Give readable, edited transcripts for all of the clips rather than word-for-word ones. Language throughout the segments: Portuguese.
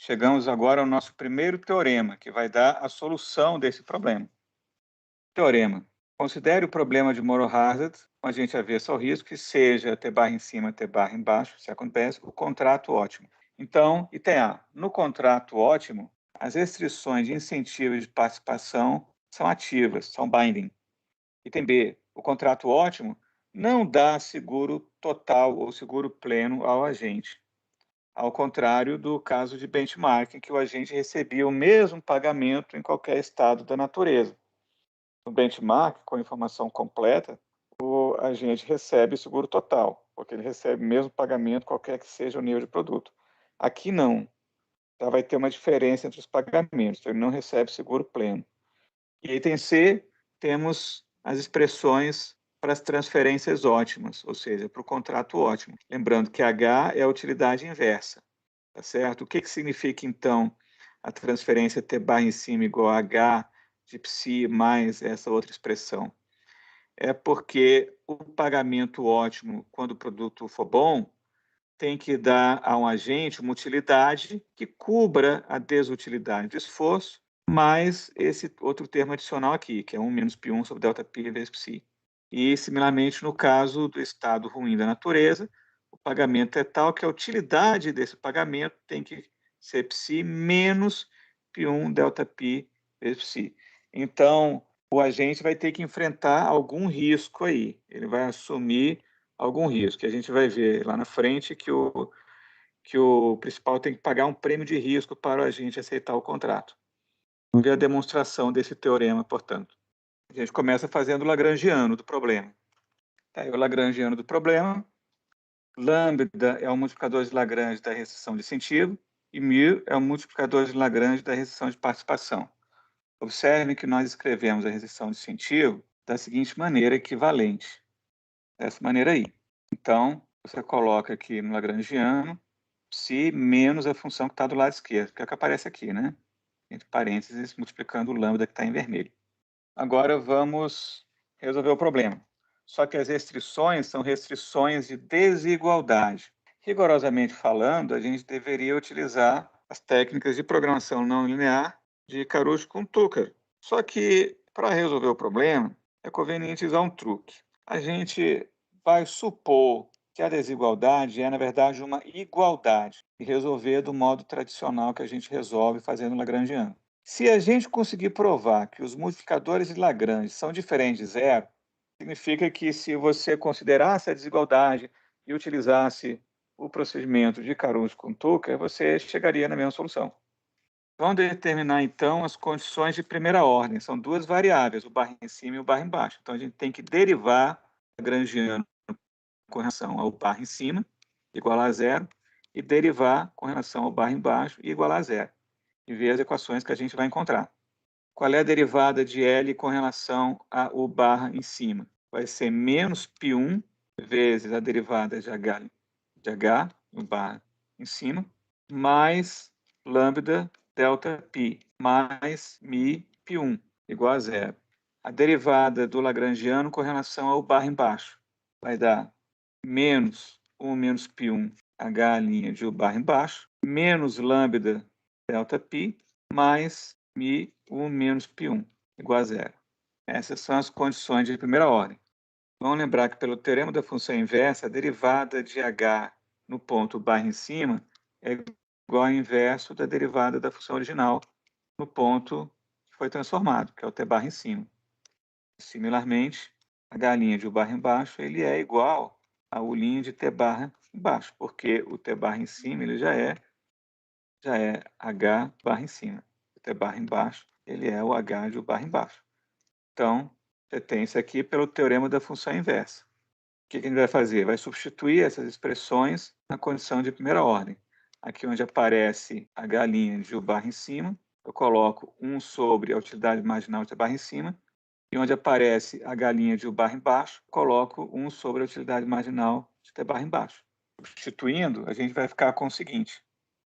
Chegamos agora ao nosso primeiro teorema, que vai dar a solução desse problema. Teorema. Considere o problema de moral hazard com agente avesso ao risco, que seja T barra em cima, T barra embaixo, se acontece, o contrato ótimo. Então, item A. No contrato ótimo, as restrições de incentivos de participação são ativas, são binding. Item B. O contrato ótimo não dá seguro total ou seguro pleno ao agente, ao contrário do caso de benchmarking, que o agente recebia o mesmo pagamento em qualquer estado da natureza. No benchmark, com a informação completa, o agente recebe seguro total, porque ele recebe o mesmo pagamento, qualquer que seja o nível de produto. Aqui não. Já vai ter uma diferença entre os pagamentos, então ele não recebe seguro pleno. E item C, temos as expressões para as transferências ótimas, ou seja, para o contrato ótimo. Lembrando que H é a utilidade inversa, tá certo? O que significa, então, a transferência T barra em cima igual a H de psi mais essa outra expressão? É porque o pagamento ótimo, quando o produto for bom, tem que dar a um agente uma utilidade que cubra a desutilidade de esforço, mais esse outro termo adicional aqui, que é 1 menos π1 sobre ΔP vezes psi. E, similarmente, no caso do estado ruim da natureza, o pagamento é tal que a utilidade desse pagamento tem que ser psi menos π1 ΔP vezes psi. Então, o agente vai ter que enfrentar algum risco aí. Ele vai assumir algum risco. E a gente vai ver lá na frente que o principal tem que pagar um prêmio de risco para o agente aceitar o contrato. Vamos ver a demonstração desse teorema, portanto. A gente começa fazendo o lagrangiano do problema. Tá aí o lagrangiano do problema. Lambda é o multiplicador de Lagrange da restrição de incentivo e μ é o multiplicador de Lagrange da restrição de participação. Observem que nós escrevemos a restrição de incentivo da seguinte maneira equivalente. Dessa maneira aí. Então, você coloca aqui no lagrangiano psi menos a função que está do lado esquerdo, que é o que aparece aqui, né? Entre parênteses, multiplicando o lambda que está em vermelho. Agora vamos resolver o problema. Só que as restrições são restrições de desigualdade. Rigorosamente falando, a gente deveria utilizar as técnicas de programação não linear de Karush-Tucker. Só que, para resolver o problema, é conveniente usar um truque. A gente vai supor que a desigualdade é, na verdade, uma igualdade e resolver do modo tradicional que a gente resolve fazendo lagrangiano. Se a gente conseguir provar que os multiplicadores de Lagrange são diferentes de zero, significa que se você considerasse a desigualdade e utilizasse o procedimento de Karush-Tucker, você chegaria na mesma solução. Vamos determinar, então, as condições de primeira ordem. São duas variáveis, o barra em cima e o barra embaixo. Então, a gente tem que derivar o lagrangiano com relação ao barra em cima, igual a zero, e derivar com relação ao barra embaixo, igual a zero. E ver as equações que a gente vai encontrar. Qual é a derivada de L com relação ao barra em cima? Vai ser menos π1 vezes a derivada de H no barra em cima, mais lambda delta π, mais mi π1, igual a zero. A derivada do lagrangiano com relação ao barra embaixo vai dar menos 1 menos π1 H' de U barra embaixo, menos lambda delta π, mais mi 1 menos π1, igual a zero. Essas são as condições de primeira ordem. Vamos lembrar que pelo teorema da função inversa, a derivada de h no ponto barra em cima é igual ao inverso da derivada da função original no ponto que foi transformado, que é o t barra em cima. Similarmente, h' de U barra embaixo ele é igual a U' de t barra embaixo, porque o t barra em cima ele já é h barra em cima. O t barra embaixo ele é o h de U barra embaixo. Então, você tem isso aqui pelo teorema da função inversa. O que a gente vai fazer? Vai substituir essas expressões na condição de primeira ordem. Aqui onde aparece h' de U barra em cima, eu coloco 1 sobre a utilidade marginal de t barra em cima, e onde aparece h' de U barra embaixo, coloco 1 sobre a utilidade marginal de t barra embaixo. Substituindo, a gente vai ficar com o seguinte.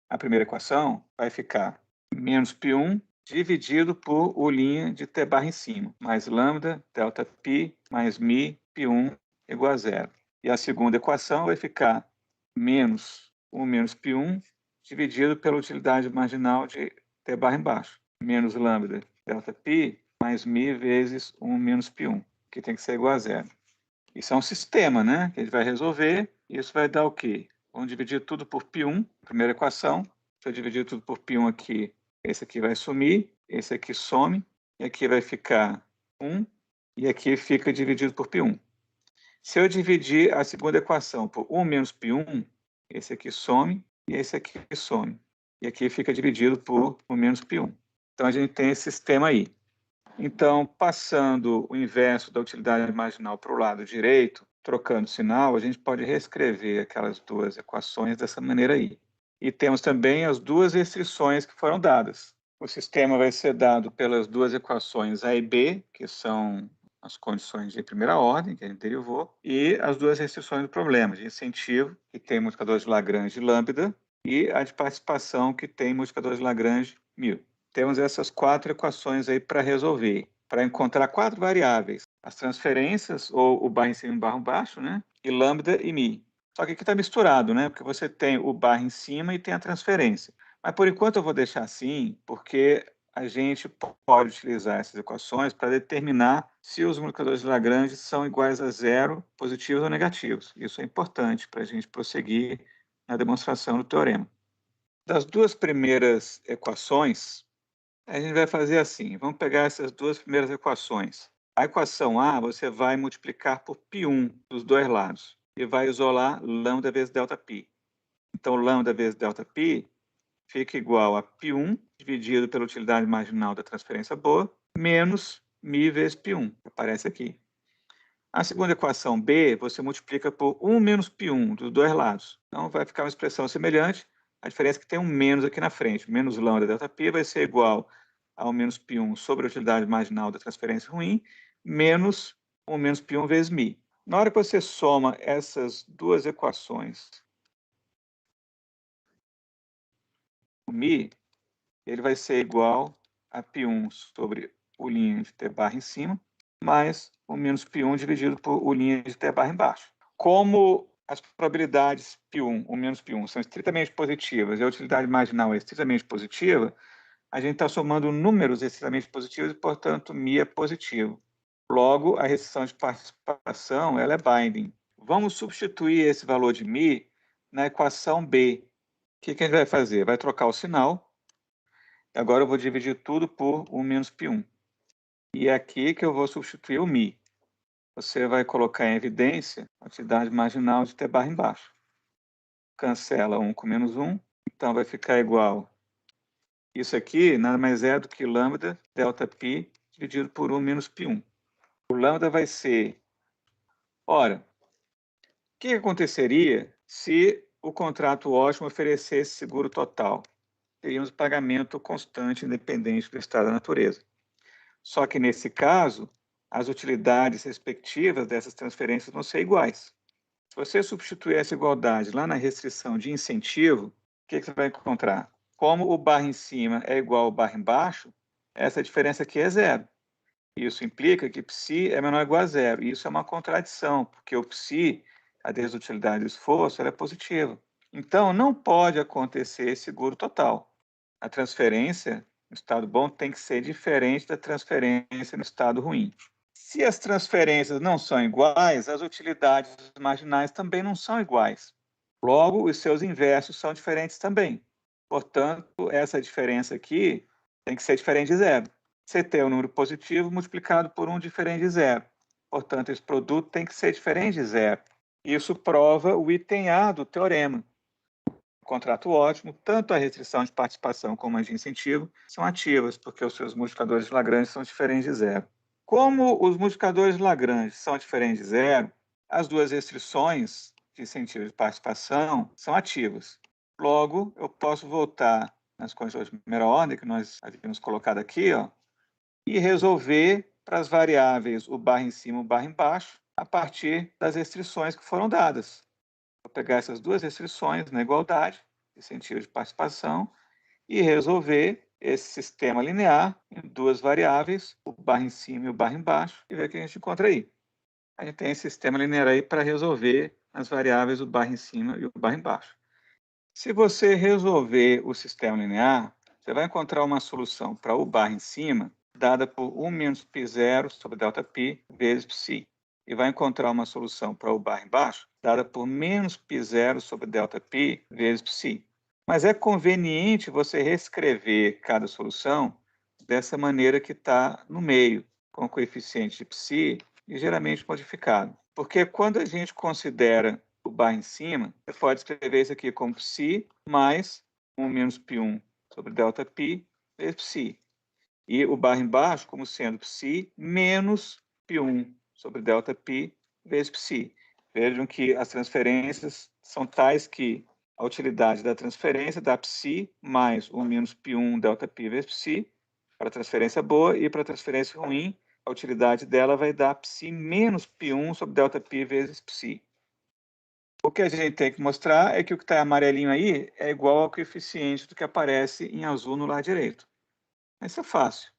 A primeira equação vai ficar menos π1 dividido por U' de t barra em cima, mais lambda delta π mais mi π1 igual a zero. E a segunda equação vai ficar menos 1 menos π1 dividido pela utilidade marginal de T barra embaixo, menos lambda delta π mais μ vezes 1 menos π1, que tem que ser igual a zero. Isso é um sistema, né? Que a gente vai resolver. Isso vai dar o quê? Vamos dividir tudo por π1, primeira equação. Se eu dividir tudo por π1 aqui, esse aqui vai sumir, esse aqui some, e aqui vai ficar 1, e aqui fica dividido por π1. Se eu dividir a segunda equação por 1 menos π1, esse aqui some, e esse aqui some. E aqui fica dividido por 1 menos π1. Então, a gente tem esse sistema aí. Então, passando o inverso da utilidade marginal para o lado direito, trocando sinal, a gente pode reescrever aquelas duas equações dessa maneira aí. E temos também as duas restrições que foram dadas. O sistema vai ser dado pelas duas equações A e B, que são as condições de primeira ordem, que a gente derivou, e as duas restrições do problema, de incentivo, que tem multiplicador de Lagrange lambda, e a de participação, que tem multiplicador de Lagrange μ. Temos essas quatro equações aí para resolver, para encontrar quatro variáveis, as transferências, ou o barra em cima e o barra embaixo, né? E lambda e mi. Só que aqui está misturado, né? Porque você tem o barra em cima e tem a transferência. Mas por enquanto eu vou deixar assim, porque a gente pode utilizar essas equações para determinar se os multiplicadores de Lagrange são iguais a zero, positivos ou negativos. Isso é importante para a gente prosseguir na demonstração do teorema. Das duas primeiras equações, a gente vai fazer assim, vamos pegar essas duas primeiras equações. A equação A, você vai multiplicar por π1 dos dois lados e vai isolar lambda vezes delta π. Então, lambda vezes delta π fica igual a π1 dividido pela utilidade marginal da transferência boa, menos μ vezes π1, que aparece aqui. A segunda equação B, você multiplica por 1 menos π1 dos dois lados. Então, vai ficar uma expressão semelhante. A diferença é que tem um menos aqui na frente. Menos lambda delta π vai ser igual a 1 menos π1 sobre a utilidade marginal da transferência ruim, menos 1 menos π1 vezes μ. Na hora que você soma essas duas equações, o μ, ele vai ser igual a π1 sobre o linha de t barra em cima, mais o menos π1 dividido por o linha de t barra embaixo. Como as probabilidades π1, o menos π1, são estritamente positivas e a utilidade marginal é estritamente positiva, a gente está somando números estritamente positivos e, portanto, μ é positivo. Logo, a restrição de participação ela é binding. Vamos substituir esse valor de μ na equação B. O que a gente vai fazer? Vai trocar o sinal. Agora eu vou dividir tudo por 1 menos π1. E é aqui que eu vou substituir o μ. Você vai colocar em evidência a utilidade marginal de t barra embaixo. Cancela 1 com menos 1, então vai ficar igual. Isso aqui nada mais é do que lambda delta π dividido por 1 menos π1. O lambda vai ser... Ora, o que aconteceria se o contrato ótimo oferecesse seguro total? Teríamos pagamento constante, independente do estado da natureza. Só que, nesse caso, as utilidades respectivas dessas transferências vão ser iguais. Se você substituir essa igualdade lá na restrição de incentivo, o que você vai encontrar? Como o barra em cima é igual ao barra embaixo, essa diferença aqui é zero. Isso implica que psi é menor ou igual a zero. Isso é uma contradição, porque o psi, a desutilidade do esforço, ela é positiva. Então, não pode acontecer seguro total. A transferência no estado bom tem que ser diferente da transferência no estado ruim. Se as transferências não são iguais, as utilidades marginais também não são iguais. Logo, os seus inversos são diferentes também. Portanto, essa diferença aqui tem que ser diferente de zero. Você tem um número positivo multiplicado por um diferente de zero. Portanto, esse produto tem que ser diferente de zero. Isso prova o item A do teorema. O contrato ótimo, tanto a restrição de participação como a de incentivo são ativas, porque os seus multiplicadores de Lagrange são diferentes de zero. Como os multiplicadores de Lagrange são diferentes de zero, as duas restrições de incentivo e de participação são ativas. Logo, eu posso voltar nas condições de primeira ordem, que nós havíamos colocado aqui, e resolver para as variáveis o barra em cima e o barra embaixo, a partir das restrições que foram dadas. Vou pegar essas duas restrições na igualdade, incentivo de participação, e resolver esse sistema linear em duas variáveis, o barra em cima e o barra embaixo, e ver o que a gente encontra aí. A gente tem esse sistema linear aí para resolver as variáveis o barra em cima e o barra embaixo. Se você resolver o sistema linear, você vai encontrar uma solução para U barra em cima, dada por 1 menos π0 sobre ΔΠ vezes psi. E vai encontrar uma solução para U barra embaixo, dada por menos π0 sobre ΔΠ vezes psi. Mas é conveniente você reescrever cada solução dessa maneira que está no meio, com o coeficiente de psi ligeiramente modificado. Porque quando a gente considera o barra em cima, você pode escrever isso aqui como psi mais 1 menos π1 sobre ΔΠ vezes psi. E o barra embaixo como sendo psi menos π1 sobre ΔΠ vezes psi. Vejam que as transferências são tais que a utilidade da transferência dá psi mais 1 menos π1 ΔΠ vezes psi para a transferência boa, e para a transferência ruim, a utilidade dela vai dar psi menos π1 sobre ΔΠ vezes psi. O que a gente tem que mostrar é que o que está amarelinho aí é igual ao coeficiente do que aparece em azul no lado direito. Isso é fácil.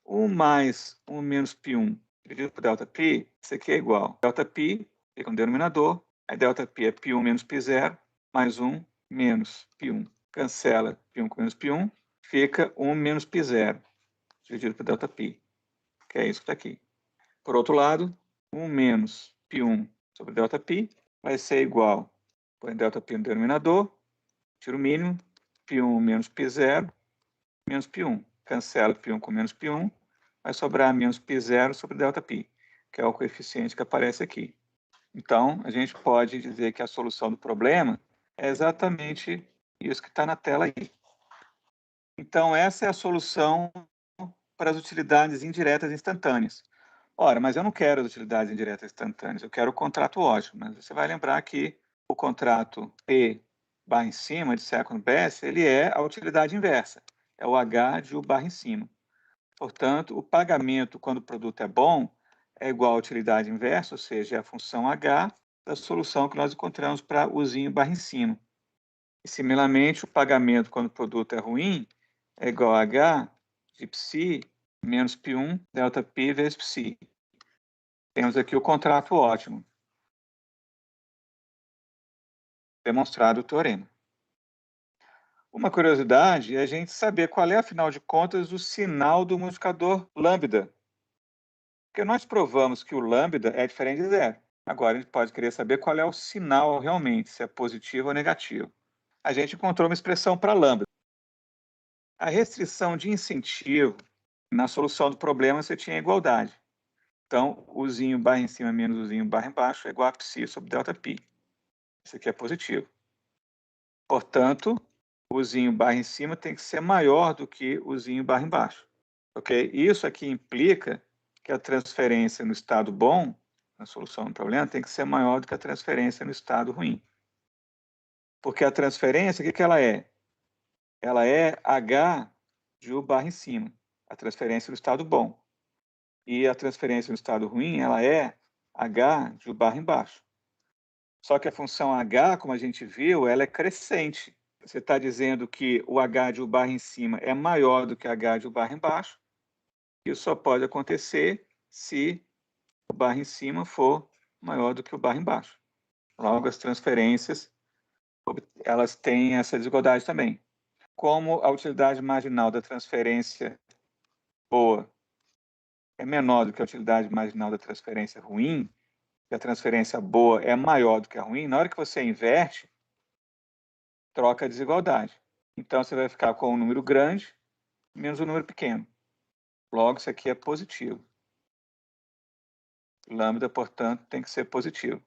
1 mais 1 menos π1 dividido por ΔΠ, isso aqui é igual. ΔΠ fica no denominador, aí ΔP é π1 menos π0, mais 1 menos π1. Cancela π1 com menos π1, fica 1 menos π0, dividido por ΔP, que é isso que está aqui. Por outro lado, 1 menos π1 sobre ΔP vai ser igual, põe ΔP no denominador, tiro o mínimo, π1 menos π0, menos π1. Cancela π1 com menos π1, vai sobrar menos π0 sobre ΔP, que é o coeficiente que aparece aqui. Então, a gente pode dizer que a solução do problema é exatamente isso que está na tela aí. Então, essa é a solução para as utilidades indiretas instantâneas. Ora, mas eu não quero as utilidades indiretas instantâneas, eu quero o contrato ótimo. Mas você vai lembrar que o contrato P barra em cima de second best, ele é a utilidade inversa. É o H de U barra em cima. Portanto, o pagamento quando o produto é bom é igual à utilidade inversa, ou seja, é a função H da solução que nós encontramos para Uzinho barra em cima. E, similarmente, o pagamento quando o produto é ruim é igual a H de psi menos π1 ΔP vezes psi. Temos aqui o contrato ótimo. Demonstrado o teorema. Uma curiosidade é a gente saber qual é, afinal de contas, o sinal do multiplicador lambda. Porque nós provamos que o lambda é diferente de zero. Agora, a gente pode querer saber qual é o sinal realmente, se é positivo ou negativo. A gente encontrou uma expressão para lambda. A restrição de incentivo, na solução do problema, você tinha igualdade. Então, Uzinho barra em cima menos Uzinho barra embaixo é igual a psi sobre ΔΠ. Isso aqui é positivo. Portanto, Uzinho barra em cima tem que ser maior do que Uzinho barra embaixo. Ok? Isso aqui implica que a transferência no estado bom, na solução do problema, tem que ser maior do que a transferência no estado ruim. Porque a transferência, o que ela é? Ela é H de U barra em cima, a transferência no estado bom. E a transferência no estado ruim, ela é H de U barra embaixo. Só que a função H, como a gente viu, ela é crescente. Você está dizendo que o H de U barra em cima é maior do que H de U barra embaixo. Isso só pode acontecer se o barra em cima for maior do que o barra embaixo. Logo, as transferências, elas têm essa desigualdade também. Como a utilidade marginal da transferência boa é menor do que a utilidade marginal da transferência ruim, e a transferência boa é maior do que a ruim, na hora que você inverte, troca a desigualdade. Então, você vai ficar com um número grande menos um número pequeno. Logo, isso aqui é positivo. Lambda, portanto, tem que ser positivo.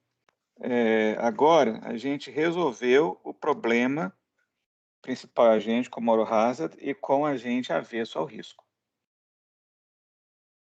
Agora, a gente resolveu o problema principal agente com moral hazard e com agente avesso ao risco.